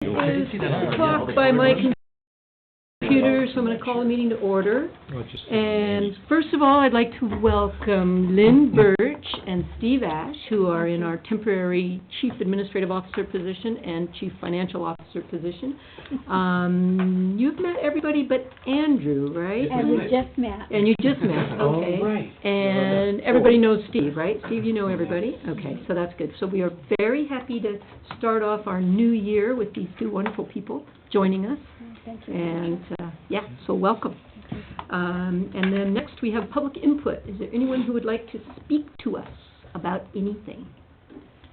Clock by my computer, so I'm going to call the meeting to order. And first of all, I'd like to welcome Lynn Birch and Steve Ash, who are in our temporary Chief Administrative Officer position and Chief Financial Officer position. You've met everybody but Andrew, right? And we just met. And you just met, okay. Oh, right. And everybody knows Steve, right? Steve, you know everybody? Okay, so that's good. So we are very happy to start off our new year with these two wonderful people joining us. Thank you. And, yeah, so welcome. And then next we have public input. Is there anyone who would like to speak to us about anything?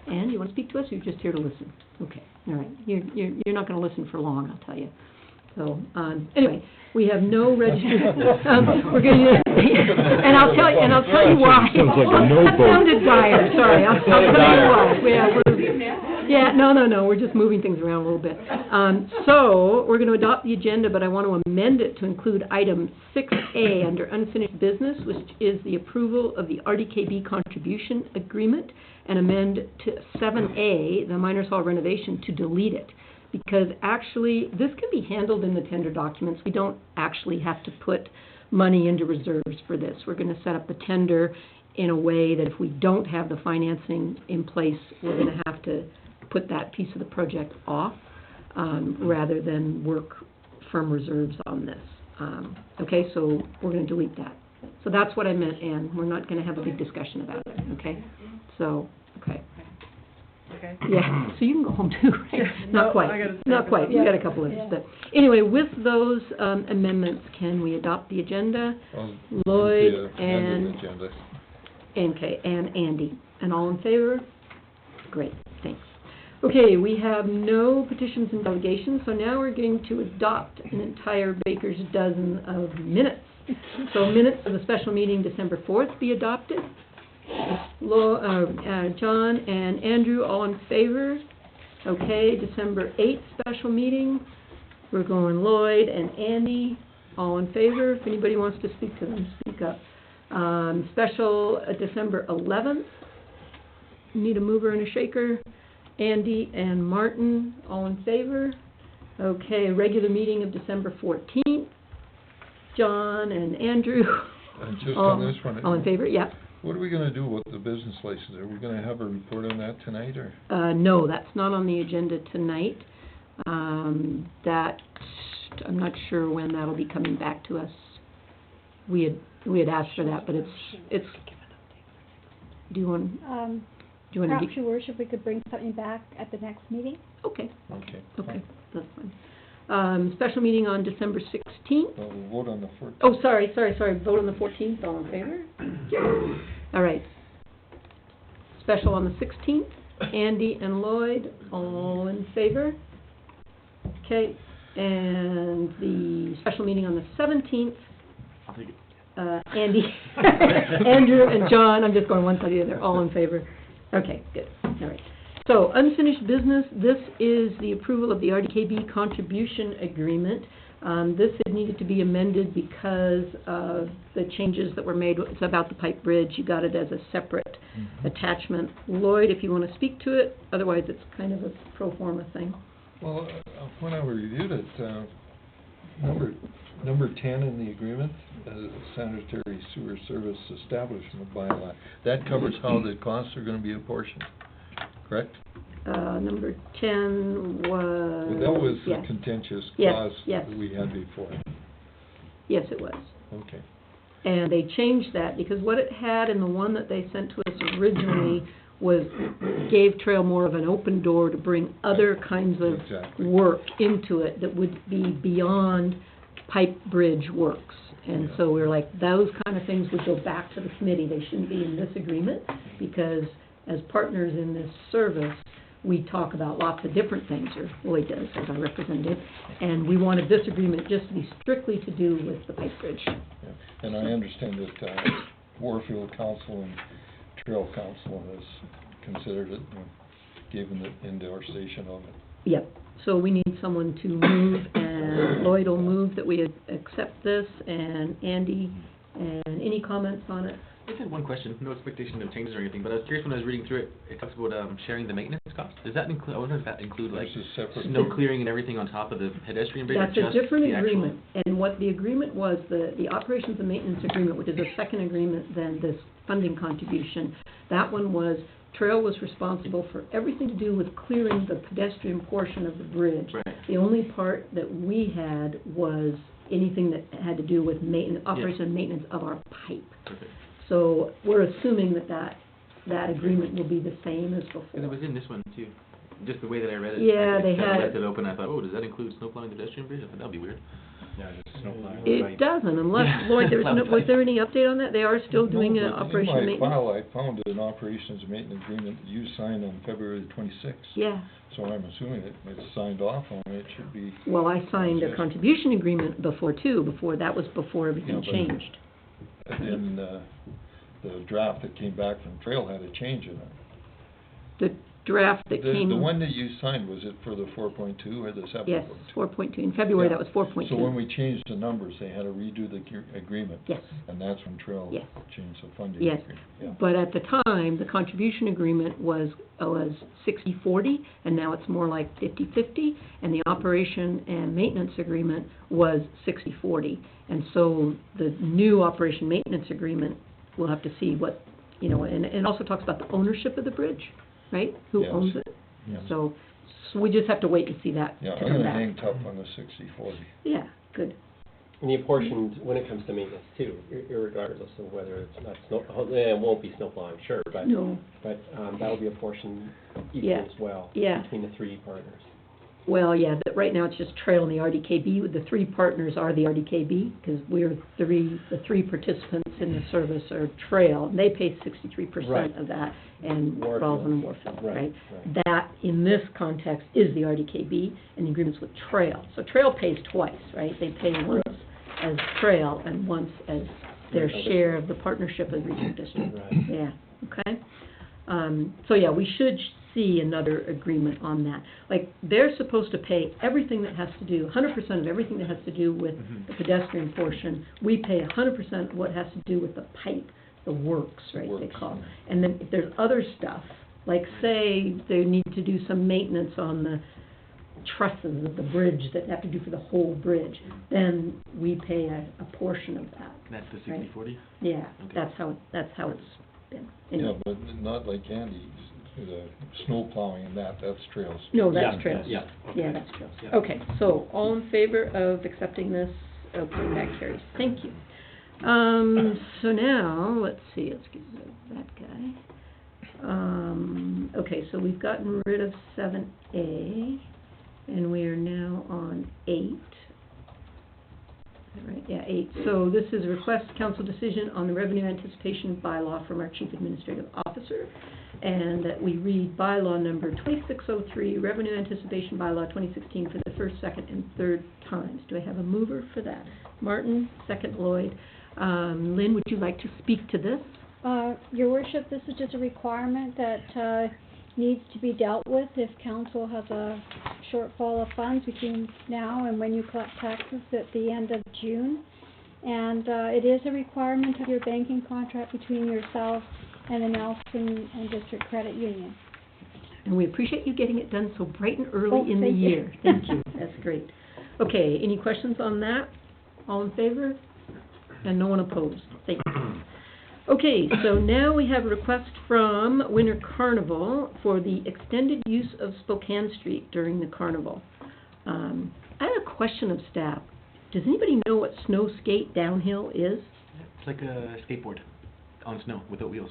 Anne, you want to speak to us, or you're just here to listen? Okay, all right. You're not going to listen for long, I'll tell you. So, anyway, we have no registered, we're going to, and I'll tell you why. Sounds like a no That vote. sounded dire, sorry, I'll tell you why. No, we're just moving things around a little bit. So, we're going to adopt the agenda, but I want to amend it to include item 6A under unfinished business, which is the approval of the RDKB contribution agreement, and amend to 7A, the Miners Hall renovation, to delete it. Because actually, this can be handled in the tender documents. We don't actually have to put money into reserves for this. We're going to set up the tender in a way that if we don't have the financing in place, we're going to have to put that piece of the project off rather than work from reserves on this. Okay, so we're going to delete that. So that's what I meant, Ann. We're not going to have a big discussion about it, okay? So, okay. Okay. Yeah, so you can go home too, right? Not quite, not quite, we got a couple of these, but anyway, with those amendments, can we adopt the agenda? Lloyd and, okay, and Andy, and all in favor? Great, thanks. Okay, we have no petitions and delegations, so now we're going to adopt an entire baker's dozen of minutes. So minutes of the special meeting December 4th be adopted. John and Andrew, all in favor? Okay, December 8th special meeting. We're going Lloyd and Andy, all in favor. If anybody wants to speak to them, speak up. Special December 11th. Need a mover and a shaker. Andy and Martin, all in favor. Okay, regular meeting of December 14th. John and Andrew. And just on this one, all in favor, yeah. What are we going to do with the business license? Are we going to have a report on that tonight, or? No, that's not on the agenda tonight. That, I'm not sure when that'll be coming back to us. We had asked for that, but it's. Do you want? Perhaps, Your Worship, we could bring something back at the next meeting. Okay. Okay. Okay, that's fine. Special meeting on December 16th. Well, we'll vote on the 14th. Oh, sorry. Vote on the 14th. All in favor? All right. Special on the 16th. Andy and Lloyd, all in favor? Okay. And the special meeting on the 17th. I'll take it. Andy, Andrew and John, I'm just going one side or the other, all in favor? Okay, good. All right. So, unfinished business, this is the approval of the RDKB contribution agreement. This had needed to be amended because of the changes that were made. It's about the pipe bridge. You got it as a separate attachment. Lloyd, if you want to speak to it, otherwise it's kind of a pro forma thing. Well, when I reviewed it, number 10 in the agreement, sanitary sewer service establishment bylaw, that covers how the costs are going to be apportioned, correct? Number 10 was... Well, that was yes. the contentious Yes, clause yes. that we had before. Yes, it was. Okay. And they changed that because what it had in the one that they sent to us originally was gave Trail more of an open door to bring other kinds of Exactly. work into it that would be beyond pipe bridge works. And so we were like, those kind of things would go back to the committee. They shouldn't be in this agreement because as partners in this service, we talk about lots of different things, or Lloyd does as our representative, and we wanted this agreement just to be strictly to do with the pipe bridge. Yeah. And I understand that Warfield Council and Trail Council has considered it and given the endorsation of it. Yep. So we need someone to move, and Lloyd will move that we accept this, and Andy, and any comments on it? I just had one question, no expectation of changes or anything, but I was curious when I was reading through it, it talks about sharing the maintenance cost? Does that include, I wonder if that include like This is separate. snow clearing and everything on top of the pedestrian bridge? or That's a just different the actual- agreement, and what the agreement was, the operations and maintenance agreement, which is a second agreement than this funding contribution, that one was, Trail was responsible for everything to do with clearing the pedestrian portion of the bridge. Right. The only part that we had was anything that had to do with maintenance, operation and maintenance of our pipe. Perfect. So we're assuming that agreement will be the same as before. Because it was in this one too. Just the way that I read it. Yeah, I they kinda had- left it open. I thought, oh, does that include snow plowing the pedestrian bridge? I thought that'd be weird. Yeah, just snow plowing. It doesn't, unless, Lloyd, was there any update on that? They are still doing No, an but operation in my maintenance? file, I found an operations and maintenance agreement that you signed on February 26th. Yeah, So I'm assuming it's signed off on, it should be, well, I signed a contribution agreement before that was before everything Yeah, but- changed. and the draft that came back from Trail had a change in it. The draft that came. The one that you signed, was it for the 4.2 or the 7.2? Yes, 4.2, in February that was 4.2. So when we changed the numbers, they had to redo the agreement. Yes. And that's when Trail Yes. changed the funding Yes, agreement. Yeah. but at the time, the contribution agreement was 60/40, and now it's more like 50/50, and the operation and maintenance agreement was 60/40. And so the new operation maintenance agreement, we'll have to see what, and it also talks about the ownership of the bridge, right? Who Yes. owns it? Yes. So we just have to wait and see that Yeah, to I'm come gonna back. hang tough on the 60/40. Yeah, good. And the apportioned, when it comes to maintenance too, irregardless of whether it's not snow, it won't be snow plowing, sure, but, No, that'll be apportioned equal Yeah. as well. Yeah. Between the three partners. well, yeah, but right now it's just Trail and the RDKB. The three partners are the RDKB, because the three participants in the service are Trail, and they pay 63% Right. of that, and Warfield. Rossland and Warfield, Right, right? right. That, in this context, is the RDKB, and the agreement's with Trail. So Trail pays twice, right? They pay once as Trail and once as their Right. share of the partnership of the regional district. Right. Yeah, okay. So yeah, we should see another agreement on that. Like, they're supposed to pay everything that has to do, 100% of everything that has to do with Mhm. the pedestrian portion. We pay 100% what has to do with the pipe, the works, right, they Works, call. yeah. And then if there's other stuff, like say they need to do some maintenance on the trusses of the bridge that have to do for the whole bridge, then we pay a portion of that. That's the Right. 60/40? Yeah, Okay. that's how it's been. Yeah, Anyway. but not like Andy, the snow plowing and that's Trail's. No, that's Yeah, Trails. yeah, Yeah, that's Trails. Yeah. Okay, so all in favor of accepting this? Okay, that carries. Thank you. So now, let's see, let's get rid of that guy. Okay, so we've gotten rid of 7A, and we are now on 8. Is that right? Yeah, 8. So this is a request council decision on the revenue anticipation bylaw from our chief administrative officer, and that we read bylaw number 2603, revenue anticipation bylaw 2016 for the first, second, and third times. Do I have a mover for that? Martin, second Lloyd. Lynn, would you like to speak to this? Your worship, this is just a requirement that, needs to be dealt with if council has a shortfall of funds between now and when you collect taxes at the end of June. And, it is a requirement of your banking contract between yourself and the Nelson and District Credit Union. And we appreciate you getting it done so bright and early Oh, in the thank you. year. Thank you, that's great. Okay, any questions on that? All in favor? And no one opposed? Thank you. Okay, so now we have a request from Winter Carnival for the extended use of Spokane Street during the carnival. I have a question of staff. Does anybody know what snow skate downhill is? It's like a skateboard on snow without wheels.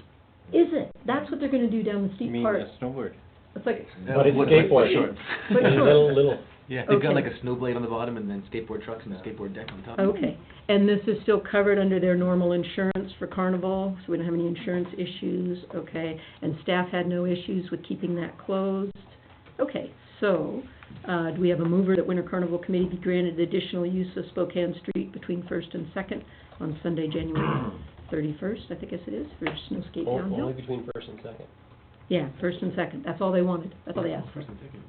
Is it? That's what they're gonna do down the You steep mean part. a snowboard? It's like, But it's What- skateboard. short. But short. Little. Yeah, they've got Okay. like a snow blade on the bottom and then skateboard trucks and a skateboard deck on top. okay, and this is still covered under their normal insurance for Carnival, so we don't have any insurance issues, okay? And staff had no issues with keeping that closed. Okay, so, do we have a mover that Winter Carnival Committee be granted additional use of Spokane Street between 1st and 2nd on Sunday, January 31st, I think it is, for snow skate downhill? Only between first and second. Yeah, 1st and 2nd, that's all they wanted, that's all they asked for. First and second.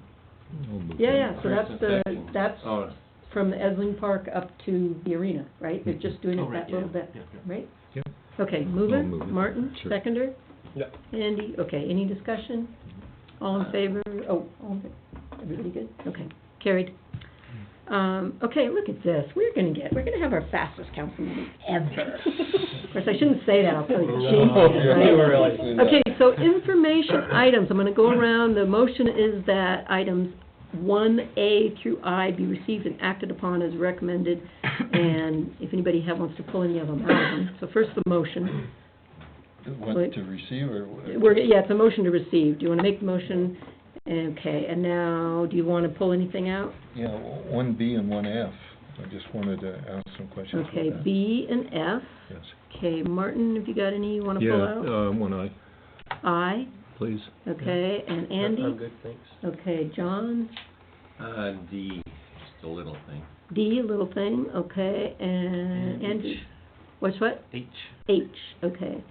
Yeah, so First that's and second. that's Oh. from the Esling Park up to the arena, right? They're just doing Oh, it right, that little yeah, bit, yeah, yeah. right? Yep. Okay, mover, I'll move it. Martin, Sure. seconder, Yeah. Andy, okay, any discussion? All in favor? Oh, all in favor. Everybody good? Okay, carried. Okay, look at this. We're gonna have our fastest council meeting ever. Of course, I shouldn't say that, I'll probably jinx it, right? You were really doing that. Okay, so information items, I'm gonna go around, the motion is that items 1A through I be received and acted upon as recommended, and if anybody wants to pull any of them out. So first the motion. What, to receive or? Yeah, it's a motion to receive. Do you wanna make the motion? Okay, and now, do you wanna pull anything out? Yeah, 1B and 1F. I just wanted to ask some questions about Okay, that. B and F. Yes. Okay, Martin, have you got any you wanna pull out? Yeah, 1I, I, please. okay, and Andy? I'm good, thanks. Okay, John? D, just a little thing. D, a little thing, okay, and Andrew? H. What's what? H. H, okay.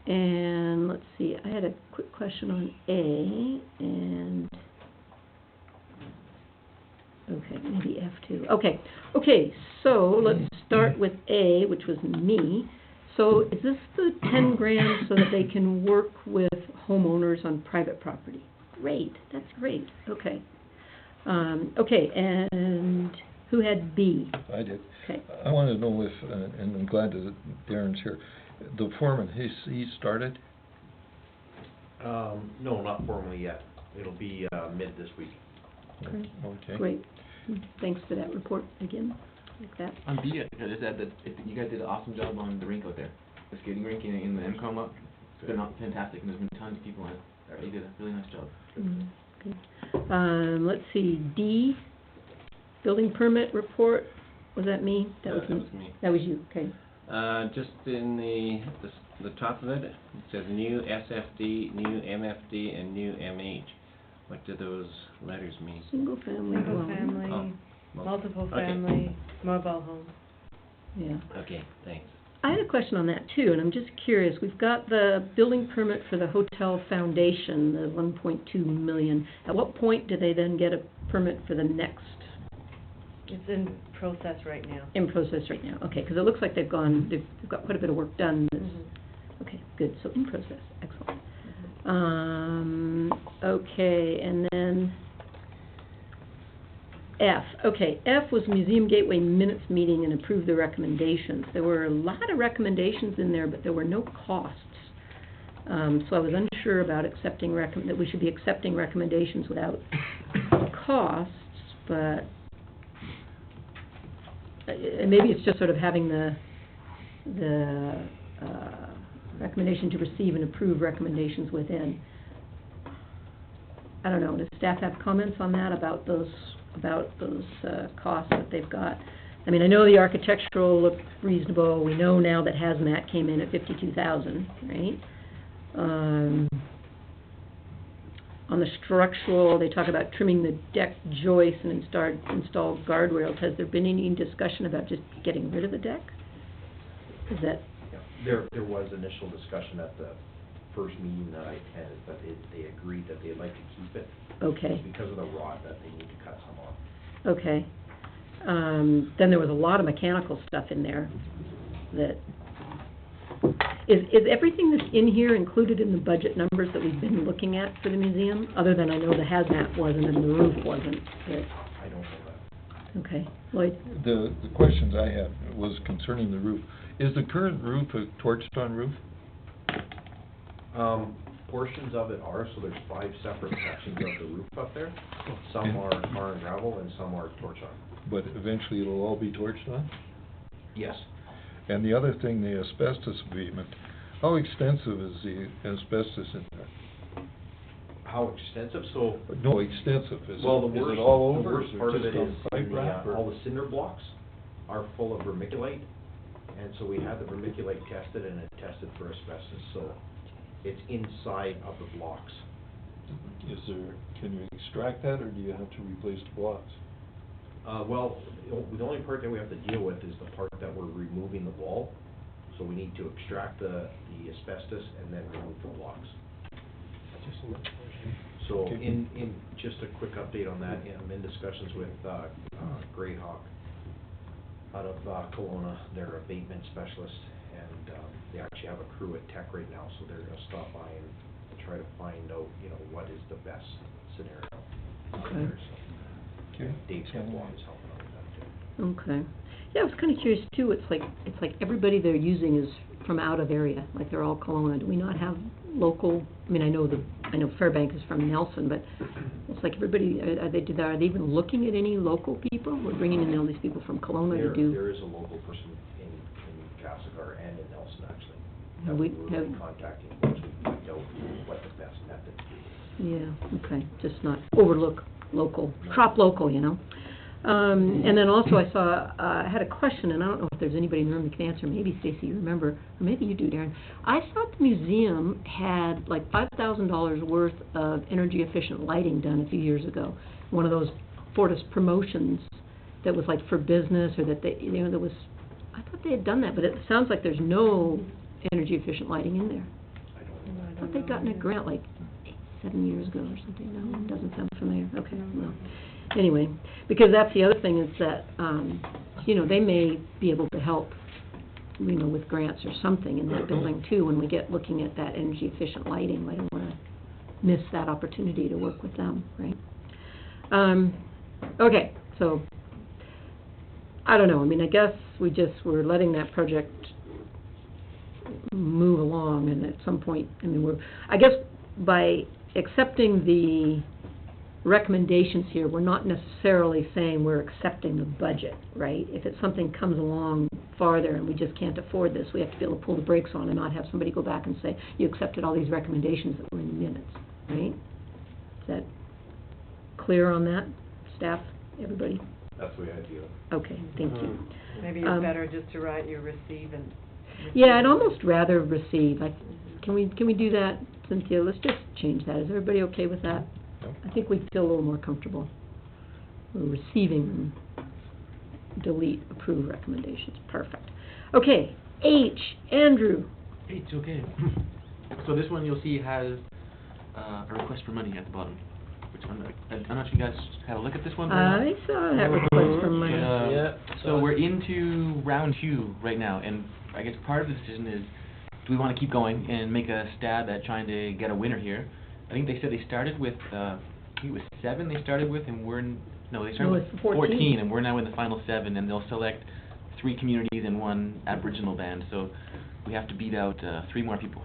And let's see, I had a quick question on A, and, okay, maybe F too. Okay, so let's start with A, which was me. So is this the 10 grand so that they can work with homeowners on private property? Great, that's great, okay. Okay, and who had B? I did. Okay. I want to know if, and I'm glad that Darren's here, the foreman, he started? No, not formally yet. It'll be, mid this week. Okay. Great, thanks for that report again, like that. On B, I just add that you guys did an awesome job on the rink out there. The skating rink in the MCOM up. It's been fantastic, and there's been tons of people on it. They did a really nice job. Good. Let's see, D, building permit report, was that me? That was me. That was you, okay. Just in the top of it, it says new SFD, new MFD, and new MH. What do those letters mean? Single family Single dwelling. family, Oh, multiple okay. family, mobile home. Yeah. Okay, thanks. I had a question on that too, and I'm just curious, we've got the building permit for the hotel foundation, the 1.2 million. At what point do they then get a permit for the next? It's in process right now. In process right now, okay, because it looks like they've got quite a bit of work done. Okay, good, so in process, excellent. Okay, and then F. Okay, F was Museum Gateway Minutes Meeting and approved the recommendations. There were a lot of recommendations in there, but there were no costs. So I was unsure about accepting that we should be accepting recommendations without costs, but maybe it's just sort of having the recommendation to receive and approve recommendations within. I don't know, does staff have comments on that, about those costs that they've got? I mean, I know the architectural looked reasonable, we know now that hazmat came in at $52,000, right? On the structural, they talk about trimming the deck joists and install guardrails. Has there been any discussion about just getting rid of the deck? Is that? Yeah, there was initial discussion at the first meeting that I attended, but they agreed that they'd like to keep it. Okay. Just because of the rod, that they need to cut some off. Okay. Then there was a lot of mechanical stuff in there that... Is everything that's in here included in the budget numbers that we've been looking at for the museum? Other than I know the hazmat wasn't and the roof wasn't, but... I don't know that. Okay. Lloyd? The questions I had was concerning the roof. Is the current roof a torched-on roof? Portions of it are, so there's 5 separate sections of the roof up there. Some are tar and gravel and some are torch on. But eventually it'll all be torched on? Yes. And the other thing, the asbestos abatement, how extensive is the asbestos in there? How extensive? So, No, extensive, is well, it all over? the worst part of it is pipe wrap, or? all the cinder blocks are full of vermiculite, and so we had the vermiculite tested and it tested for asbestos, so it's inside of the blocks. Can you extract that, or do you have to replace the blocks? Well, the only part that we have to deal with is the part that we're removing the wall, so we need to extract the asbestos and then remove the blocks. So Okay. in just a quick update on that, I'm in discussions with Greyhawk out of Kelowna. They're abatement specialists, and they actually have a crew at Tech right now, so they're going to stop by and try to find out, you know, what is the best scenario. Okay. Okay. Dave Skipwalk is helping out with that too. Okay. Yeah, I was kind of curious too, it's like everybody they're using is from out of area, like they're all Kelowna. Do we not have local, I mean, I know Fairbank is from Nelson, but it's like everybody, are they even looking at any local people? We're bringing in all these people from Kelowna to do. There is a local person in Castlegar and in Nelson, actually. Have That we- we're really contacting once we find out what the best method is. Yeah, okay, just not overlook local, shop local, you know? And then also I saw, I had a question, and I don't know if there's anybody in the room that can answer, maybe Stacy, you remember, or maybe you do, Darren. I thought the museum had like $5,000 worth of energy efficient lighting done a few years ago. One of those Fortis promotions that was like for business, or that they, you know, there was, I thought they had done that, but it sounds like there's no energy efficient lighting in there. I don't know. I thought they'd gotten a grant like 7 years ago or something. No, it doesn't sound familiar. Okay, well, anyway, because that's the other thing is that, you know, they may be able to help, you know, with grants or something in that building too, when we get looking at that energy efficient lighting. I don't want to miss that opportunity to work with them, right? Okay, so, I don't know, I mean, I guess we're letting that project move along, and at some point, I mean, I guess by accepting the recommendations here, we're not necessarily saying we're accepting the budget, right? If it's something comes along farther and we just can't afford this, we have to be able to pull the brakes on and not have somebody go back and say, you accepted all these recommendations that were in the minutes, right? Is that clear on that, staff, everybody? That's the way I view it. Okay, thank you. Maybe it's better just to write you receive and. Yeah, I'd almost rather receive. Can we do that, Cynthia? Let's just change that. Is everybody okay with that? Yep. I think we'd feel a little more comfortable. We're receiving and delete, approve recommendations. Perfect. Okay, H, Andrew. It's okay. So this one you'll see has a request for money at the bottom, which I'm not sure you guys had a look at this one. I saw that request from my. Yeah. So we're into round 2 right now, and I guess part of the decision is, do we want to keep going and make a stab at trying to get a winner here? I think they said they started with, I think it was 7 they started with, and they started with it's 14, and we're now in the final 7, and they'll select 3 communities and 1 Aboriginal band, so we have to beat out 3 more people.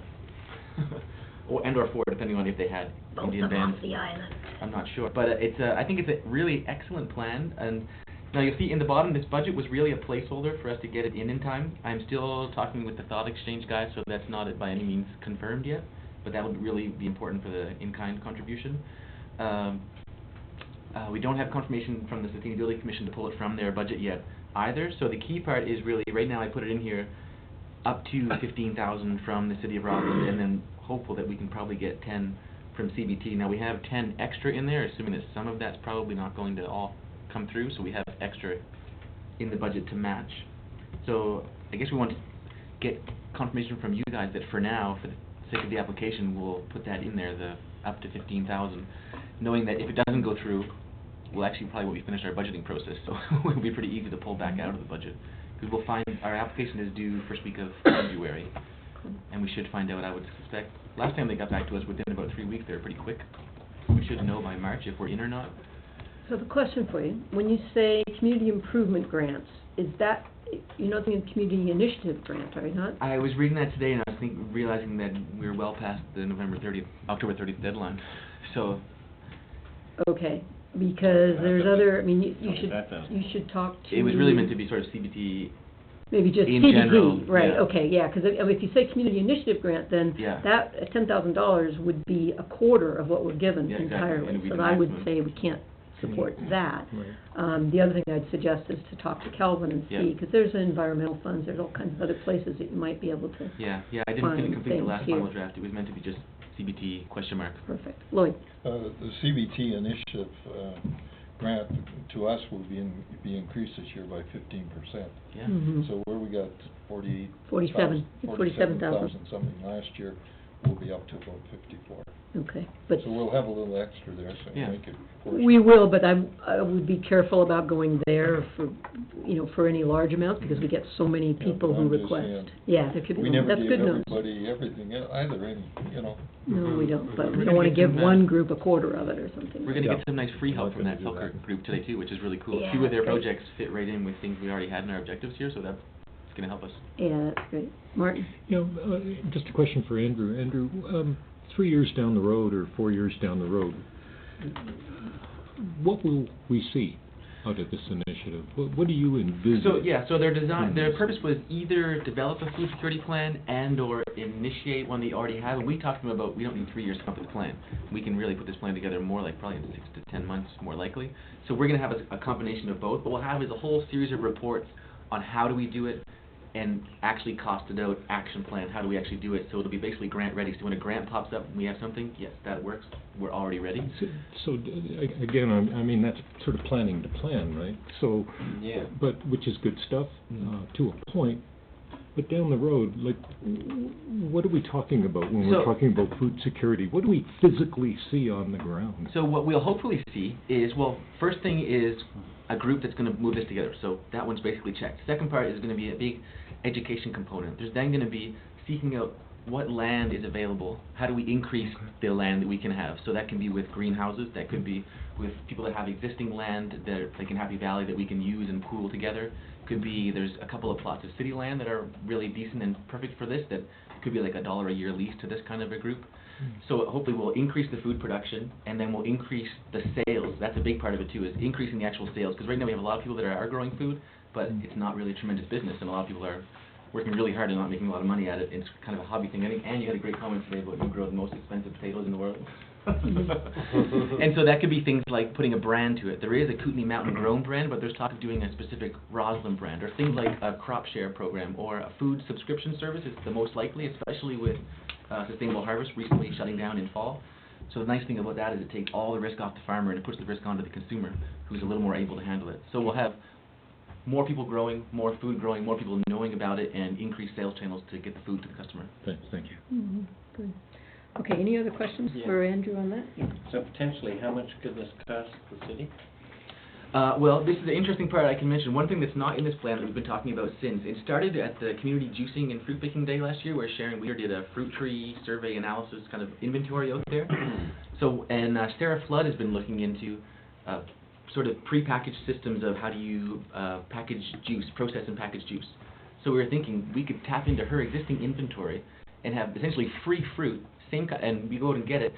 or 4, depending on if they had Indian bands. Off the island. I'm not sure, but I think it's a really excellent plan, and now you'll see in the bottom, this budget was really a placeholder for us to get it in time. I'm still talking with the Thought Exchange guys, so that's not by any means confirmed yet, but that would really be important for the in-kind contribution. We don't have confirmation from the Sustainability Commission to pull it from their budget yet either, so the key part is really, right now I put it in here, up to 15,000 from the City of Rossland, and then hopeful that we can probably get 10 from CBT. Now we have 10 extra in there, assuming that some of that's probably not going to all come through, so we have extra in the budget to match. So I guess we want to get confirmation from you guys that for now, for the sake of the application, we'll put that in there, the up to 15,000, knowing that if it doesn't go through, we'll actually probably won't be finished our budgeting process, so it'll be pretty easy to pull back out of the budget. Because we'll find our application is due first week of February, and we should find out, I would suspect. Last time they got back to us within about 3 weeks, they were pretty quick. We should know by March if we're in or not. So the question for you, when you say community improvement grants, is that, you're not thinking community initiative grant, are you not? I was reading that today, and I was realizing that we're well past the October 30th deadline. So. Okay, because there's other, I mean, you should talk to. It was really meant to be sort of CBT. Maybe just in CBT, general, right? yeah. Okay, yeah, because if you say community initiative grant, then that $10,000 would be a quarter of what we're given entirely. Exactly. So I would say we can't support that. The other thing I'd suggest is to talk to Calvin and see, because there's environmental funds, there's all kinds of other places that you might be able to. Yeah, I didn't complete the last final draft. It was meant to be just CBT ? Perfect. Lloyd. The CBT initiative grant to us will be increased this year by 15%. Yeah. Mm-hmm. So where we got 47,000 something last year, we'll be up to about 54. Okay, but So we'll have a little extra there, so Yeah. make it. we will, but I would be careful about going there for, for any large amounts, because we get so many Yeah, people but who I'm just request. saying, Yeah, there could be, We never that's gave good news. everybody everything either, and, No, we don't, but We're we gonna don't wanna get give some, one group a quarter of it or something. We're gonna Yeah. get some nice free help We're from not that gonna do Selkirk that. group today too, which is really cool. Yeah, Two of their that's great. projects fit right in with things we already had in our objectives here, so that's gonna help us. Yeah, that's great. Martin? Just a question for Andrew. Andrew, 3 years down the road or 4 years down the road, what will we see out of this initiative? What do you envision? So their purpose was either develop a food security plan and or initiate one they already have. And we talked to them about, we don't need 3 years to come up with a plan. We can really put this plan together more like probably in 6 to 10 months, more likely. So we're gonna have a combination of both. What we'll have is a whole series of reports on how do we do it, and actually costed out action plan, how do we actually do it? So it'll be basically grant ready. So when a grant pops up and we have something, yes, that works, we're already ready. Again, I mean, that's sort of planning to plan, right? So, Yeah. but, which is good stuff, to a point. But down the road, like, what are we talking about when we're So- talking about food security? What do we physically see on the ground? So what we'll hopefully see is, well, first thing is a group that's going to move this together. So that one's basically checked. Second part is going to be a big education component. There's then going to be seeking out what land is available. How do we increase the land that we can have? So that can be with greenhouses. That could be with people that have existing land that like in Happy Valley that we can use and pool together. Could be there's a couple of plots of city land that are really decent and perfect for this. That could be like $1 a year lease to this kind of a group. So hopefully we'll increase the food production, and then we'll increase the sales. That's a big part of it too, is increasing the actual sales. Because right now we have a lot of people that are growing food, but it's not really a tremendous business, and a lot of people are working really hard and not making a lot of money at it. It's kind of a hobby thing. And you had a great comment today about who grows the most expensive potatoes in the world. And so that could be things like putting a brand to it. There is a Kootenai Mountain Grown brand, but there's talk of doing a specific Rossland brand, or things like a crop share program, or a food subscription service is the most likely, especially with Sustainable Harvest recently shutting down in fall. So the nice thing about that is it takes all the risk off the farmer and it puts the risk onto the consumer, who's a little more able to handle it. So we'll have more people growing, more food growing, more people knowing about it, and increased sales channels to get the food to the customer. Thank you. Mm-hmm. Good. Okay, any other questions Yeah. for Andrew on that? Yeah. So potentially, how much could this cost the city? Well, this is the interesting part I can mention. One thing that's not in this plan that we've been talking about since, it started at the Community Juicing and Fruit Picking Day last year, where Sharon Weir did a fruit tree survey analysis kind of inventory out there. So, and Sarah Flood has been looking into sort of prepackaged systems of how do you package juice, process and package juice. So we were thinking we could tap into her existing inventory and have essentially free fruit, and we go out and get it,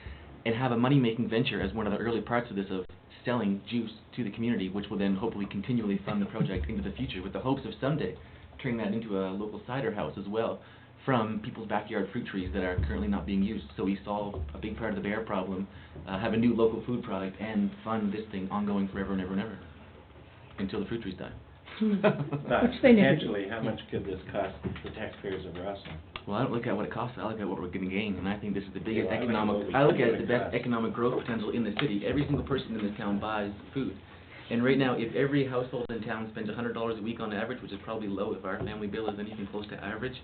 and have a money-making venture as one of the early parts of this of selling juice to the community, which will then hopefully continually fund the project into the future, with the hopes of someday turning that into a local cider house as well from people's backyard fruit trees that are currently not being used. So we solve a big part of the bear problem, have a new local food product, and fund this thing ongoing forever and ever and ever until the fruit trees die. But Which they never do. potentially, how much could this cost the taxpayers of Rossland? Well, I don't look at what it costs, I look at what we're going to gain, and I think this is the biggest Yeah, I look at economic, what we I look think at it as it the best costs. economic growth potential in the city. Every single person in this town buys food. And right now, if every household in town spends $100 a week on average, which is probably low if our family bill is anything close to average,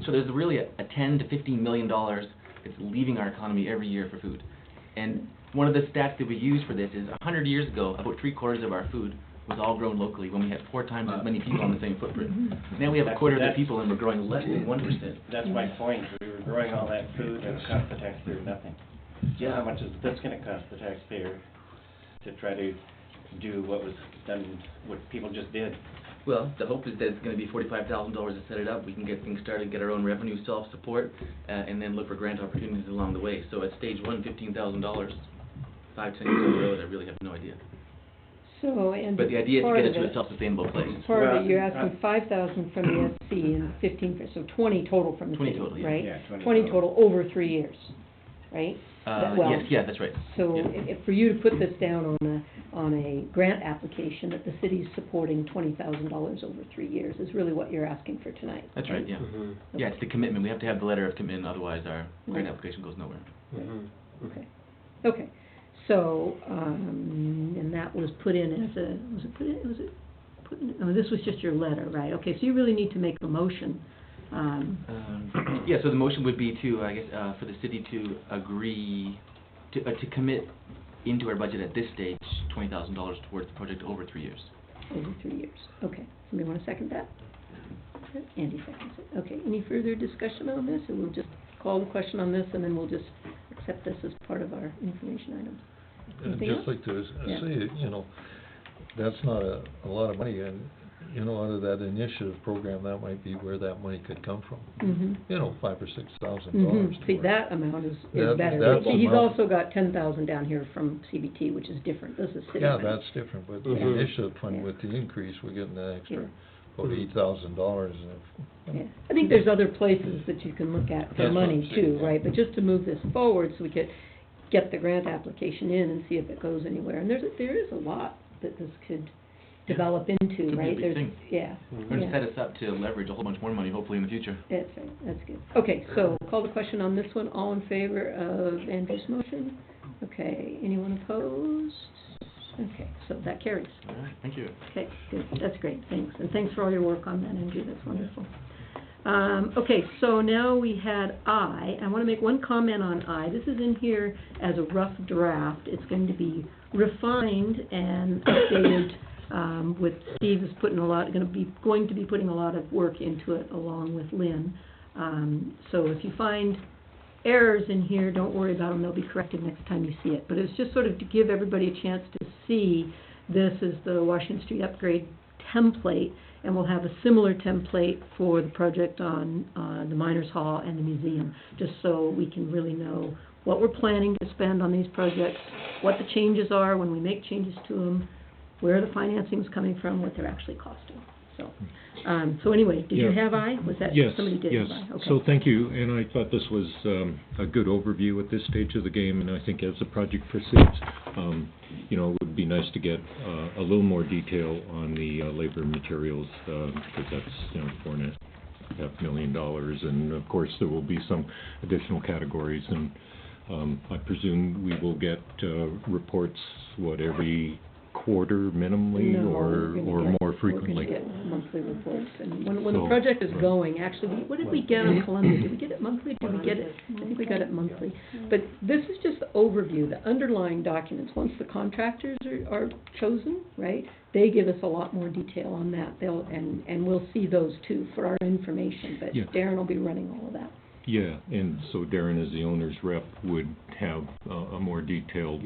so there's really a $10 to $15 million that's leaving our economy every year for food. And one of the stats that we use for this is 100 years ago, about 3/4 of our food was all grown locally when we had 4 times as many people on the same footprint. Now we have a quarter of the people and we're growing less than 1%. That's my point. We were growing all that food and it cost the taxpayer nothing. Yeah. How much is this gonna cost the taxpayer to try to do what was done, what people just did? Well, the hope is that it's going to be $45,000 to set it up. We can get things started, get our own revenue, self-support, and then look for grant opportunities along the way. So at stage 1, $15,000, 5, 10 years down the road, I really have no idea. So, and But the idea is to part get of it to a self-sustainable place. Part of Well, it, you're asking 5,000 from the SC and 15, so 20 total from the 20 city, total, yeah. right? Yeah, 20 total over 3 years, right? Well, Yes, yeah, that's right. So Yeah. if for you to put this down on a grant application that the city's supporting $20,000 over 3 years is really what you're asking for tonight. That's right, yeah. Mhm. Yeah, it's the commitment. We have to have the letter of commitment, otherwise our grant Right. application goes nowhere. Mhm. Okay, okay. So, and that was put in as a, this was just your letter, right? Okay, so you really need to make a motion. Yeah, so the motion would be to, I guess, for the city to agree to commit into our budget at this stage, $20,000 towards the project over 3 years. Over 3 years. Okay. Somebody want to second that? Andy seconds it. Okay. Any further discussion on this, or we'll just call the question on this, and then we'll just accept this as part of our information items? I'd Anything just else? like to Yeah. say, you know, that's not a lot of money, and, you know, out of that initiative program, that might be where that money could come from. Mm-hmm. You know, $5,000 or $6,000. Mm-hmm. See, that amount is That- better. that's See, he's amount- also got 10,000 down here from CBT, which is different. This is city Yeah, money. that's different, but the Mhm. initiative Yeah. fund with the increase, we're getting an extra, Yeah. about $8,000. Yeah. I think there's other places that you can look at for That's what money I'm saying, too, yeah. right? But just to move this forward so we could get the grant application in and see if it goes anywhere. And there is a lot that this could develop into, Could be a right? big There's, thing. yeah. We're going to yeah. set us up to leverage a whole bunch more money, hopefully, in the future. That's right, that's good. Okay, so call the question on this one. All in favor of Andrew's motion? Okay, anyone opposed? Okay, so that carries. All right, thank you. Okay, good, that's great, thanks. And thanks for all your work on that, Andrew, that's wonderful. Okay, so now we had I want to make one comment on I. This is in here as a rough draft. It's going to be refined and updated, with Steve is putting going to be putting a lot of work into it along with Lynn. So if you find errors in here, don't worry about them, they'll be corrected next time you see it. But it's just sort of to give everybody a chance to see this is the Washington Street upgrade template, and we'll have a similar template for the project on the Miners Hall and the museum, just so we can really know what we're planning to spend on these projects, what the changes are when we make changes to them, where the financing is coming from, what they're actually costing. So anyway, did you Yeah. have I? Was that, Yes, somebody did yes. have I? Okay. So thank you, and I thought this was a good overview at this stage of the game, and I think as the project proceeds, you know, it would be nice to get a little more detail on the labor and materials, because that's, you know, $4.5 million, and of course, there will be some additional categories, and I presume we will get reports, every quarter minimally, No, or we're gonna more get- frequently? We're going to get monthly reports, and when the So- project is going, actually, what did we get on Columbia? Did we get it monthly? Did we get it? I think we got it monthly. But this is just the overview, the underlying documents. Once the contractors are chosen, right, they give us a lot more detail on that. And we'll see those too for our information, but Yeah. Darren will be running all of that. Yeah, and so Darren, as the owner's rep, would have a more detailed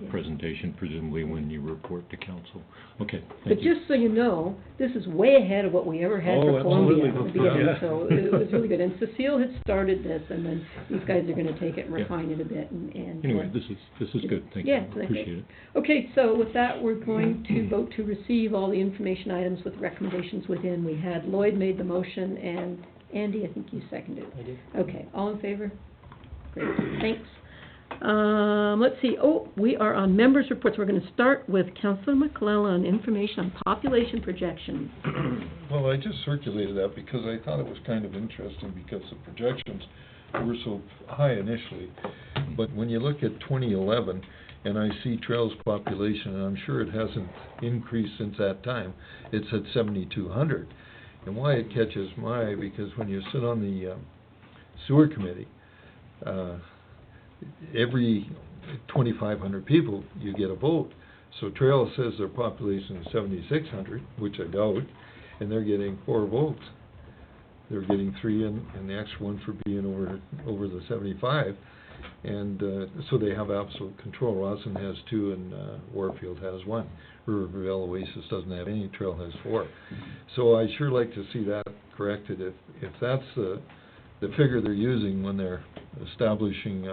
presentation, presumably when you report to council. Okay, But thank you. just so you know, this is way ahead of what we ever had Oh, for Columbia absolutely. at the beginning, Yeah. so it was really good. And Cecile had started this, and then these guys are gonna take it and Yeah. refine it a bit, and Anyway, this is good, thank you, Yeah, isn't that great? appreciate it. Okay, so with that, we're going to vote to receive all the information items with recommendations within. We had Lloyd made the motion, and Andy, I think you seconded it. I did. Okay, all in favor? Great, thanks. Let's see, we are on members' reports. We're gonna start with Councillor McClellan on information on population projections. Well, I just circulated that because I thought it was kind of interesting, because the projections were so high initially. But when you look at 2011, and I see Trails population, and I'm sure it hasn't increased since that time, it's at 7,200. And why it catches my eye, because when you sit on the sewer committee, every 2,500 people, you get a vote. So Trail says their population is 7,600, which I doubt, and they're getting 4 votes. They're getting 3 and the extra one for being over the 75. And so they have absolute control. Rossland has 2 and Warfield has 1. Riverville Oasis doesn't have any, Trail has 4. So I'd sure like to see that corrected. If that's the figure they're using when they're establishing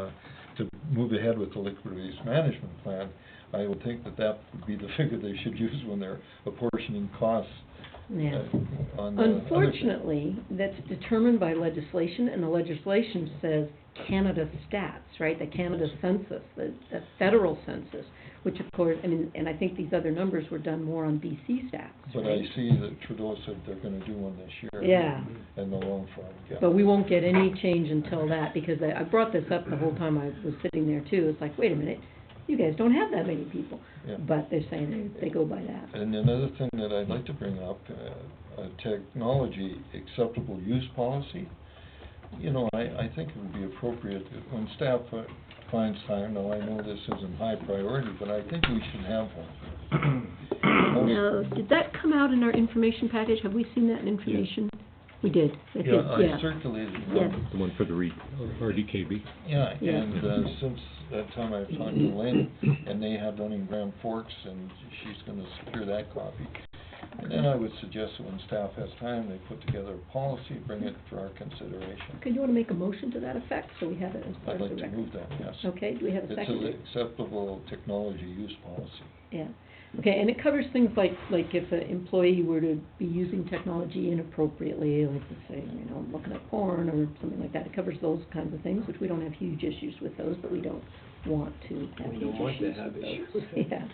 to move ahead with the liquid waste management plan, I would think that would be the figure they should use when they're apportioning costs Yeah. on the other thing. Unfortunately, that's determined by legislation, and the legislation says Canada stats, right? The Canada census, the federal census, which of course, and I think these other numbers were done more on BC stats, But right? I see that Trudeau said they're gonna do one this year. Yeah. And the loan fund, yeah. But we won't get any change until that, because I brought this up the whole time I was sitting there too. It's like, wait a minute, you guys don't have that many people. Yeah. But they're saying they go by that. And another thing that I'd like to bring up, a technology acceptable use policy. You know, I think it would be appropriate that when staff finds time, now I know this isn't high priority, but I think we should have one. Now, did that come out in our information package? Have we seen that in information? We did. I think, I circulated Yes. one. The one for the RDKB? Yeah, Yeah. and since that time I've talked to Lynn, and they have done in Grand Forks, and she's gonna secure that copy. And then I would suggest that when staff has time, they put together a policy, bring it for our consideration. Okay, you want to make a motion to that effect, so we have it as part I'd of the like to record? move that, yes. Okay, do we have a It's second? an acceptable technology use policy. Yeah, okay, and it covers things like if an employee were to be using technology inappropriately, like let's say, you know, looking at porn or something like that, it covers those kinds of things, which we don't have huge issues with those, but we don't want to have We huge don't want to issues have with issues. those. Yeah,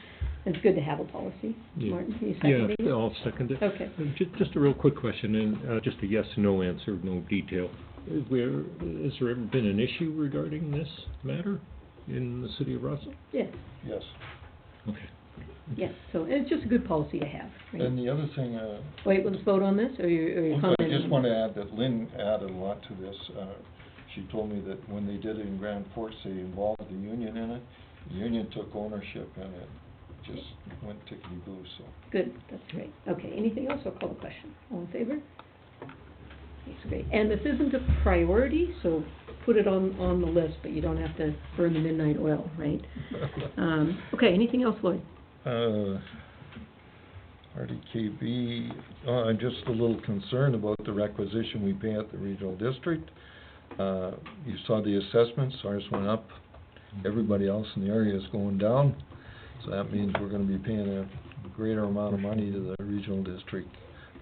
it's good to have a policy. Yeah. Martin, can you second it? Yeah, I'll second it. Okay. Just a real quick question, and just a yes/no answer, no detail. Has there ever been an issue regarding this matter in the city of Rossland? Yes, Yes. Okay. yes, so, and it's just a good policy to have, right? And the other thing, Wait, let's vote on this, or you're I commenting? just want to add that Lynn added a lot to this. She told me that when they did it in Grand Forks, they involved the union in it. The union took ownership and it just went tickety-boo, so. Good, that's great. Okay, anything else? I'll call the question. All in favor? That's great. And this isn't a priority, so put it on the list, but you don't have to burn the midnight oil, right? Okay, anything else, Lloyd? RDKB, I'm just a little concerned about the requisition we pay at the regional district. You saw the assessments, ours went up. Everybody else in the area is going down. So that means we're gonna be paying a greater amount of money to the regional district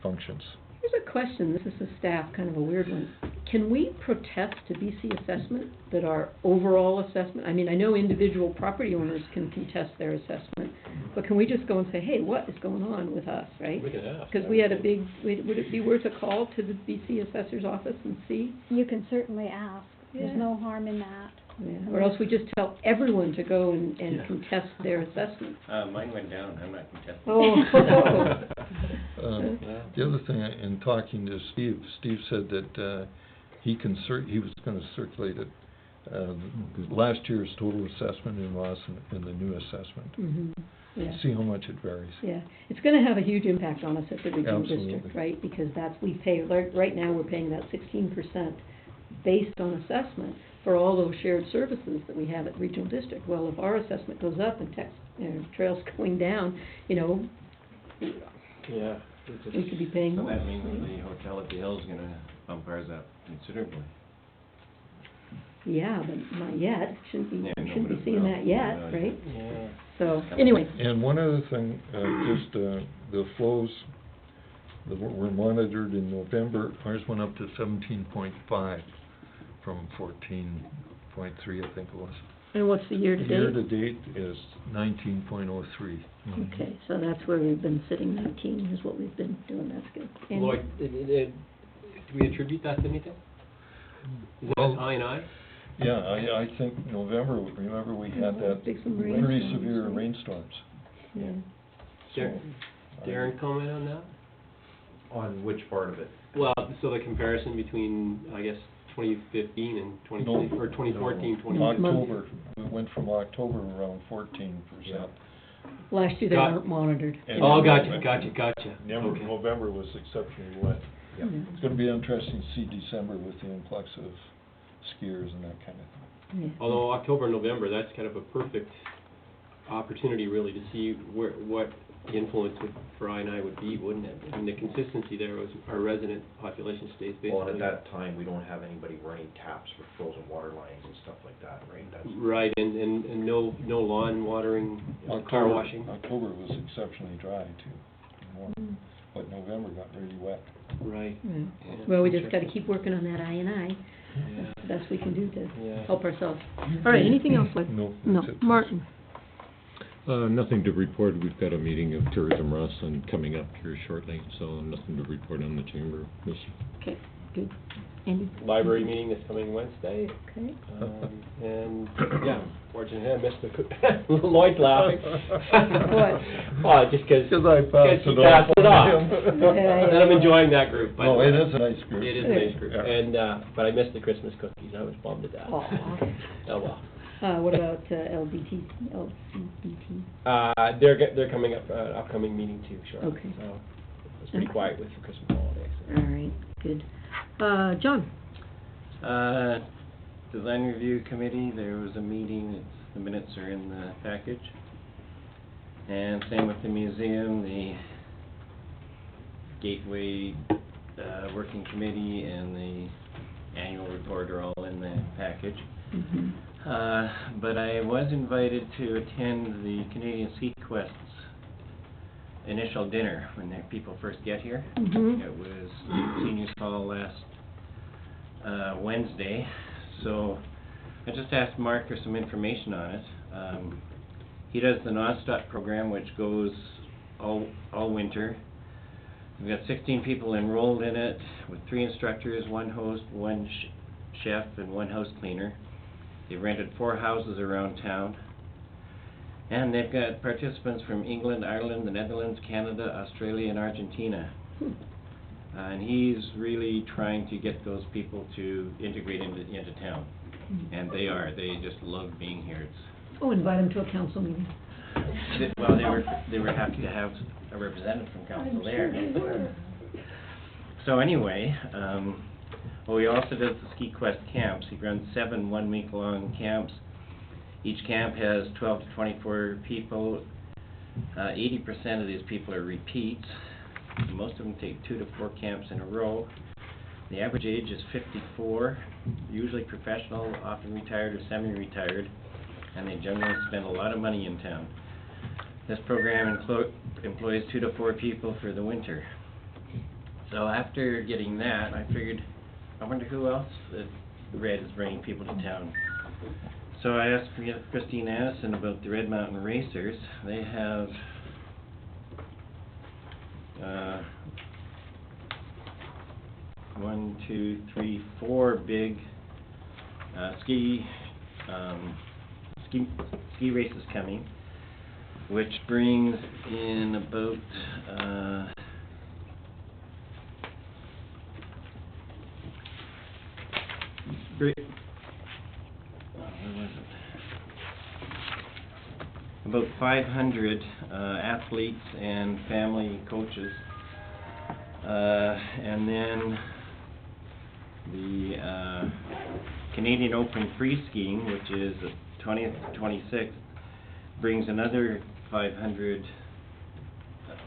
functions. Here's a question, this is the staff, kind of a weird one. Can we protest to BC Assessment that our overall assessment, I mean, I know individual property owners can contest their assessment, but can we just go and say, hey, what is going on with us, right? We can ask. Because we had a big, would it be worth a call to the BC Assessor's office and see? You can certainly ask. There's Yeah. no harm in that. Yeah. Or else we just tell everyone to go and contest their assessment. Mine went down, I'm not contesting. Oh. The other thing, in talking to Steve said that, he was gonna circulate it, last year's total assessment in Rossland and the new assessment. Mhm. Yeah. See how much it varies. Yeah, it's gonna have a huge impact on us at the regional Absolutely. district, right? Because we pay, right now, we're paying that 16% based on assessment for all those shared services that we have at regional district. Well, if our assessment goes up and trails going down, you know, Yeah. we could be paying So more. that means the hotel at the Hill's gonna bump ours up considerably. Yeah, but not yet, shouldn't be, Yeah, shouldn't be nobody seeing will. that yet, No, right? Yeah. So, anyway, And one other thing, just, the flows that were monitored in November, ours went up to 17.5 from 14.3, I think it was. and what's the year-to-date? Year-to-date is 19.03. Okay, so that's where we've been sitting, 19 is what we've been doing, that's good. And- Lloyd, do we attribute that to anything? Is that Well- I&I? Yeah, I think November, remember we had that Big some pretty rainstorms, severe right? rainstorms. Yeah. Darren, comment on that? On which part of it? Well, so the comparison between, I guess, 2015 and 2020, No. or 2014, 2015. October, we went from October around 14%. Last year they Got- weren't monitored. And- Oh, gotcha. Okay. November was exceptionally wet. Yep. Yeah. It's gonna be interesting to see December with the influx of skiers and that kind of thing. Yeah. Although October and November, that's kind of a perfect opportunity really to see what the influence for I&I would be, wouldn't it? I mean, the consistency there was our resident population stays basically. Well, and at that time, we don't have anybody running taps for frozen water lines and stuff like that, right? That's, Right, and no lawn watering, car washing. October was exceptionally dry too, warm, but November got really wet. Right. Yeah. Yeah. Well, we just gotta keep working on that I&I. Yeah. That's the best we can do to Yeah. help ourselves. All right, anything else, Lloyd? No, No, that's it. Martin? Nothing to report. We've got a meeting of Tourism Rossland coming up here shortly, so nothing to report on the chamber. Okay, Good. Andy? Library meeting this coming Wednesday. Okay. And, yeah, fortunately, I missed the, Lloyd's laughing. What? Oh, just because. 'Cause I passed he it passed it off. on. Yeah. And I'm enjoying that group, by the No, way. it is a nice group. It is a nice group. Yeah. And, but I missed the Christmas cookies. I was bummed at that. Aw. Oh, well. What about LCBT? They're coming up, upcoming meeting too, sure. Okay. So, it's pretty quiet with the Christmas holidays. All right, good. John? Design Review Committee, there was a meeting, the minutes are in the package. And same with the museum, the Gateway, Working Committee and the annual report are all in the package. Mm-hmm. But I was invited to attend the Canadian Ski Quest's initial dinner when their people first get here. Mm-hmm. It was Seniors Hall last Wednesday, so I just asked Mark for some information on it. He does the nonstop program, which goes all winter. We've got 16 people enrolled in it, with 3 instructors, 1 host, 1 chef, and 1 house cleaner. They've rented 4 houses around town. And they've got participants from England, Ireland, the Netherlands, Canada, Australia, and Argentina. And he's really trying to get those people to integrate into town. And they are. They just love being here. It's Oh, invite them to a council meeting. well, they were happy to have a representative from council there. So anyway, well, he also does the Ski Quest camps. He runs 7 one-week-long camps. Each camp has 12 to 24 people. 80% of these people are repeats. Most of them take 2 to 4 camps in a row. The average age is 54, usually professional, often retired or semi-retired, and they generally spend a lot of money in town. This program employs 2 to 4 people for the winter. So after getting that, I figured, I wonder who else at Red is bringing people to town. So I asked Christine Addison about the Red Mountain Racers. They have 4 big ski races coming, which brings in about about 500 athletes and family coaches, and then the Canadian Open Free Skiing, which is the 20th to 26th, brings another 500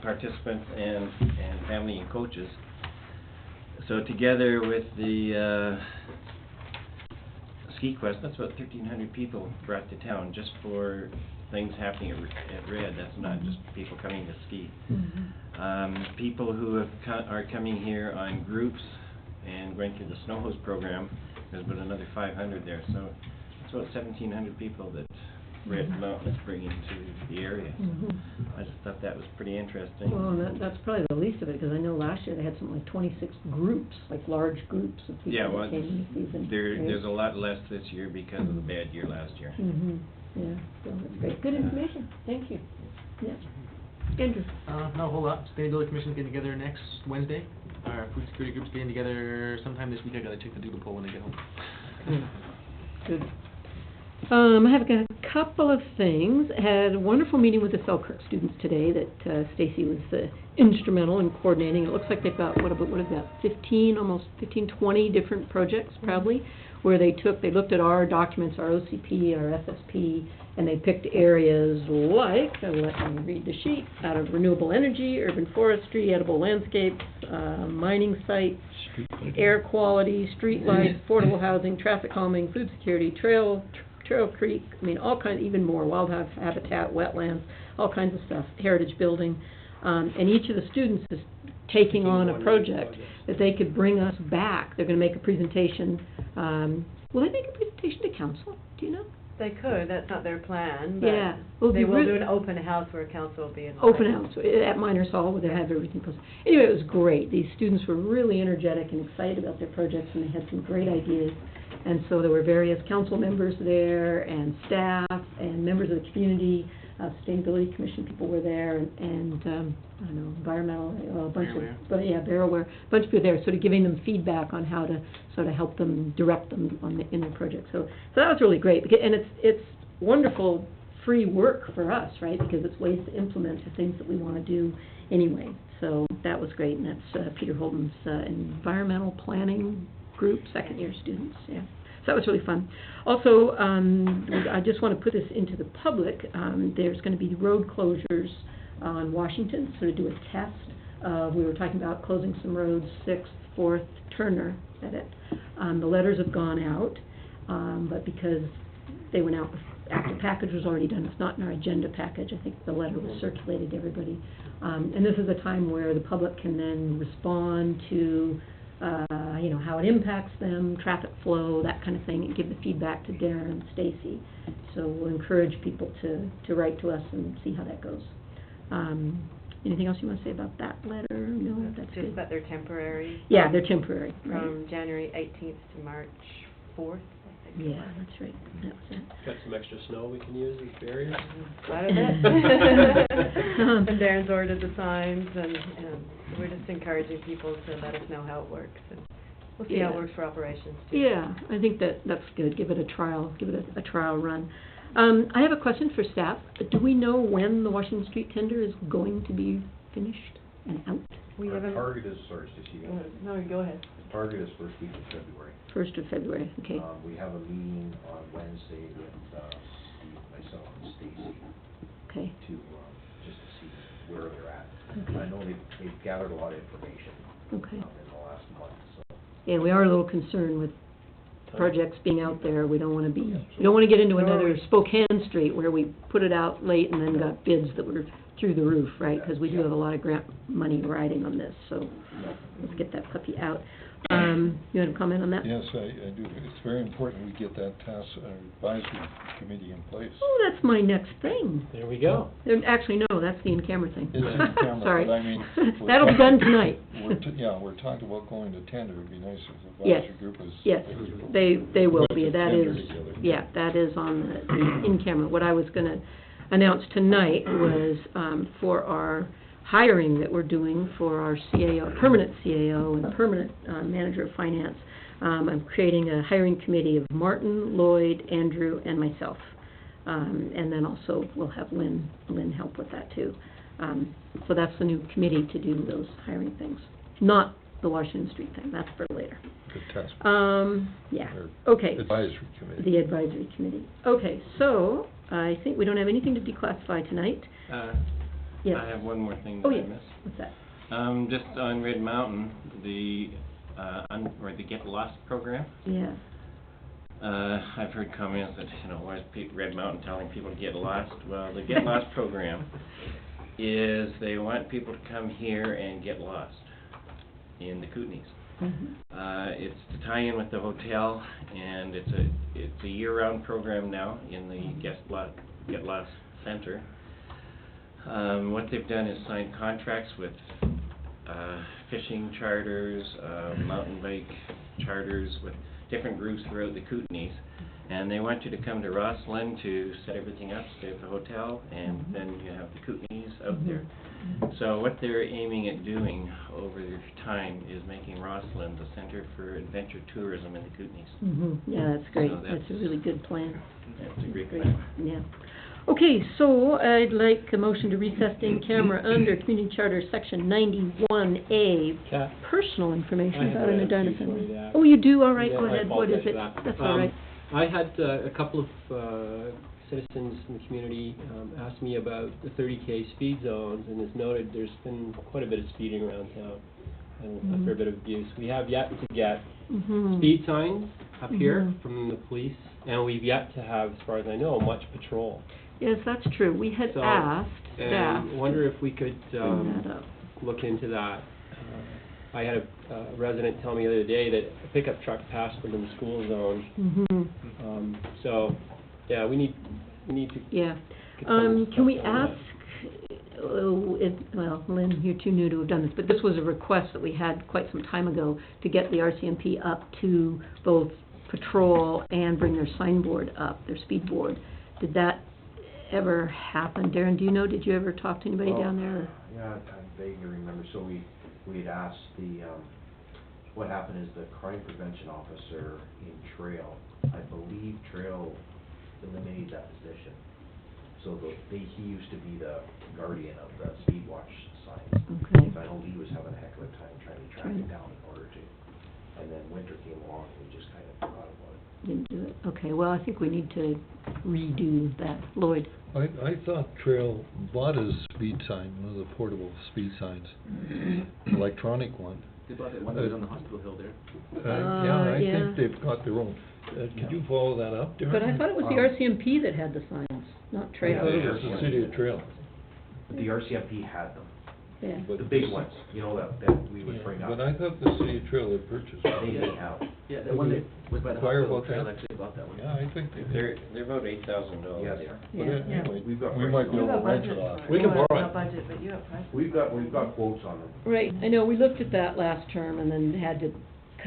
participants and family and coaches. So together with the Ski Quest, that's about 1,300 people brought to town just for things happening at Red. That's not just people coming to ski. Mm-hmm. People who are coming here on groups and going through the snow hose program, there's about another 500 there. So it's about 1,700 people that Red Mountain is bringing to the area. So I just thought that was pretty interesting. Well, that's probably the least of it, because I know last year they had something like 26 groups, like large groups of people Yeah, well, that came this season. there's a lot less this year because of the bad year last year. Mm-hmm. Yeah, so that's great. Good information. Thank you. Yeah. Andrew? Not a whole lot. Sustainability Commission's getting together next Wednesday. Our food security group's getting together sometime this week. I gotta check the doodle poll when I get home. Good. I have got a couple of things. I had a wonderful meeting with the Selkirk students today that Stacy was instrumental in coordinating. It looks like they've got, what have got, 20 different projects probably, where they looked at our documents, our OCP, our FSP, and they picked areas like, let me read the sheet, out of renewable energy, urban forestry, edible landscapes, mining sites, air quality, street lights, affordable housing, traffic calming, food security, Trail Creek, I mean, all kinds, even more, wildlife habitat, wetlands, all kinds of stuff, heritage building. And each of the students is taking on a project that they could bring us back. They're going to make a presentation. Will they make a presentation to council? Do you know? They could, that's not their plan, Yeah. Well, but they we will really- do an open house where council will be invited. Open house at Miners Hall where they have everything posted. Anyway, it was great. These students were really energetic and excited about their projects, and they had some great ideas. And so there were various council members there, and staff, and members of the community, Sustainability Commission people were there, and I don't know, environmental, a bunch of, but yeah, Barrowware, a bunch of people there, sort of giving them feedback on how to sort of help them, direct them in their project. So that was really great, and it's wonderful free work for us, right? Because it's ways to implement the things that we want to do anyway. So that was great, and that's Peter Holden's environmental planning group, second-year students, yeah. So that was really fun. Also, I just want to put this into the public. There's going to be road closures on Washington, so to do a test. We were talking about closing some roads, 6th, 4th, Turner, that it. The letters have gone out, but because they went out after the package was already done, it's not in our agenda package. I think the letter was circulated to everybody. And this is a time where the public can then respond to how it impacts them, traffic flow, that kind of thing, and give the feedback to Darren and Stacy. So we'll encourage people to write to us and see how that goes. Anything else you want to say about that letter? No, that's Just good. that they're temporary. Yeah, they're temporary, right? From January 18th to March 4th, I think. Yeah, that's right. That was it. Got some extra snow we can use as barriers? Quite a bit. And Darren's ordered the signs, and we're just encouraging people to let us know how it works. And we'll see how it works for operations, too. Yeah, I think that's good. Give it a trial. Give it a trial run. I have a question for staff. Do we know when the Washington Street tender is going to be finished and out? Our target is, sorry, Stacy. No, go ahead. The target is first week of February. 1st of February, okay. We have a meeting on Wednesday with Steve, myself, and Stacy Okay. to just to see where they're at. Okay. I know they've gathered a lot of information Okay. in the last month, so. Yeah, we are a little concerned with projects being out there. We don't want to get into another Spokane Street where we put it out late and then got bids that were through the roof, right? Because we do have a lot of grant money riding on this, so let's get that puppy out. You want to comment on that? Yes, I do. It's very important we get that task advisory committee in place. Oh, that's my next thing. There we go. Actually, no, that's the in-camera thing. It's in-camera, Sorry. but I mean, That'll be done tonight. We're talking about going to tender. It'd be nice if the Yes, advisory group is. yes, they will put be. the That tender is, together. yeah, that is on the in-camera. What I was gonna announce tonight was, for our hiring that we're doing for our CAO, permanent CAO and permanent manager of finance. I'm creating a hiring committee of Martin, Lloyd, Andrew, and myself. And then also we'll have Lynn help with that too. So that's the new committee to do those hiring things. Not the Washington Street thing, that's for later. Good task. Yeah, Or okay. Advisory committee. The advisory committee. Okay, so I think we don't have anything to declassify tonight. Yes. I have one more thing Oh, that I yes. missed. What's that? Just on Red Mountain, the Get Lost program. Yeah. I've heard comments that, why is Red Mountain telling people to get lost? Well, the Get Lost program is they want people to come here and get lost in the Kootenays. Mm-hmm. It's to tie in with the hotel, and it's a year-round program now in the Get Lost Center. What they've done is signed contracts with fishing charters, mountain bike charters with different groups throughout the Kootenays, and they want you to come to Rossland to set everything up, stay at the hotel, and then you have the Kootenays out there. So what they're aiming at doing over time is making Rossland the center for adventure tourism in the Kootenays. Yeah, that's great. So That's a really good plan. That's a great Great, plan. yeah. Okay, so I'd like a motion to recess the in-camera under Community Charter Section 91A, Kat? personal information I have about an a Edina few for family. you, yeah. Oh, you do? All right, Yeah, go I ahead. What is apologize it? for that. That's all right. I had a couple of citizens in the community ask me about the 30K speed zones, and as noted, there's been quite a bit of speeding around town and a fair bit of abuse. We have yet to get speed signs up here from the police, and we've yet to have, as far as I know, much patrol. Yes, that's true. We had asked staff And wonder if we could bring that up. look into that. I had a resident tell me the other day that a pickup truck passed them in the school zone. So Yeah, we need to Yeah. get some Can we stuff on ask, well, Lynn, you're too new to have done this, but this was a request that we had quite some time ago to get the RCMP up to both patrol and bring their signboard up, their speed board. Did that ever happen? Darren, do you know, did you ever talk to anybody down there? Or? Yeah, I vaguely remember, so we had asked what happened is the crime prevention officer in Trail, I believe Trail eliminated that position. So he used to be the guardian of the speed watch signs. Okay. So I know Lee was having a heck of a time trying to track it down in order to, and then winter came along and we just kind of forgot about it. Didn't do it. Okay, well, I think we need to redo that. Lloyd? I thought Trail bought a speed sign, one of the portable speed signs, electronic one. They bought that one that was on the hospital hill there. Yeah, I yeah. think they've got their own. Could you follow that up, Darren? But I thought it was the RCMP that had the signs, not I Trail. thought it was the city of Trail. But the RCMP had them, Yeah. the big ones, you know, that we would bring up. But I thought the city of Trail had purchased They one. didn't have. Yeah, that one that was by the Inquire hospital, about Trail that? actually bought that one. Yeah, I think they They're about $8,000. Yeah, they are. But Yeah. anyway, We've got we might be You able have to rent budget it off. for it. We can You borrow have it. no budget, but you have budget. We've got quotes on them. Right, I know, we looked at that last term and then had to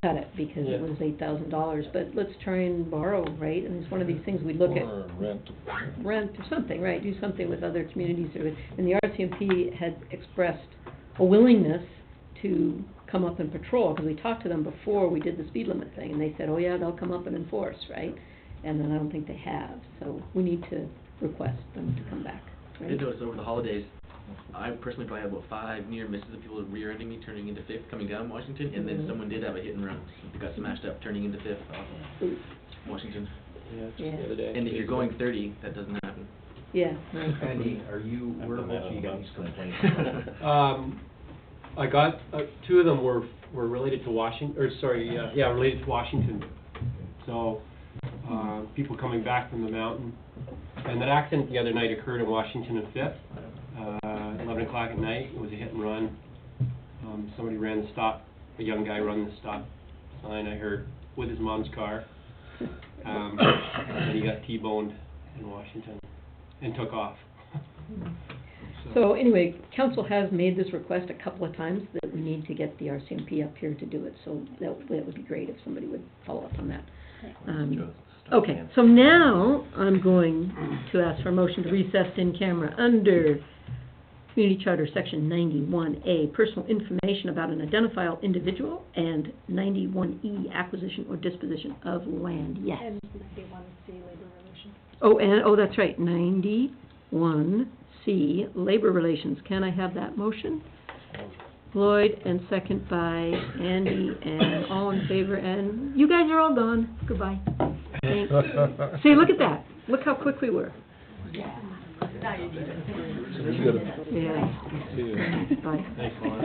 cut it because it Yeah. was $8,000, but let's try and borrow, right? And it's one of these things we look at, Or rent. rent or something, right? Do something with other communities. And the RCMP had expressed a willingness to come up and patrol, because we talked to them before we did the speed limit thing, and they said, oh yeah, they'll come up and enforce, right? And then I don't think they have, so we need to request them to come back, I right? did notice over the holidays, I personally probably had about 5 near misses of people rear-ending me, turning into 5th, coming down Washington, and then someone did have a hit and run. They got smashed up, turning into 5th off Ooh, Washington. Yeah, just Yeah. the other day. And if you're going 30, that doesn't happen. Yeah, right. Andy, where most of you get these complaints from? I got, 2 of them were related to related to Washington. So, people coming back from the mountain. And that accident the other night occurred in Washington and 5th, 11 o'clock at night. It was a hit and run. Somebody ran the stop, a young guy ran the stop sign, I heard, with his mom's car. And he got T-boned in Washington and took off. So anyway, council has made this request a couple of times that we need to get the RCMP up here to do it, so that would be great if somebody would follow up on that. Okay, so now I'm going to ask for a motion to recess in camera under Community Charter Section 91A, personal information about an identifiable individual, and 91E, acquisition or disposition of land. Yes. And 91C, labor relations. Oh, that's right, 91C, labor relations. Can I have that motion? Lloyd, and second by Andy, and all in favor, and you guys are all gone. Goodbye. Thanks. See, look at that. Look how quick we were. Now you need it. Yeah. See you. Bye. Thanks, Lon.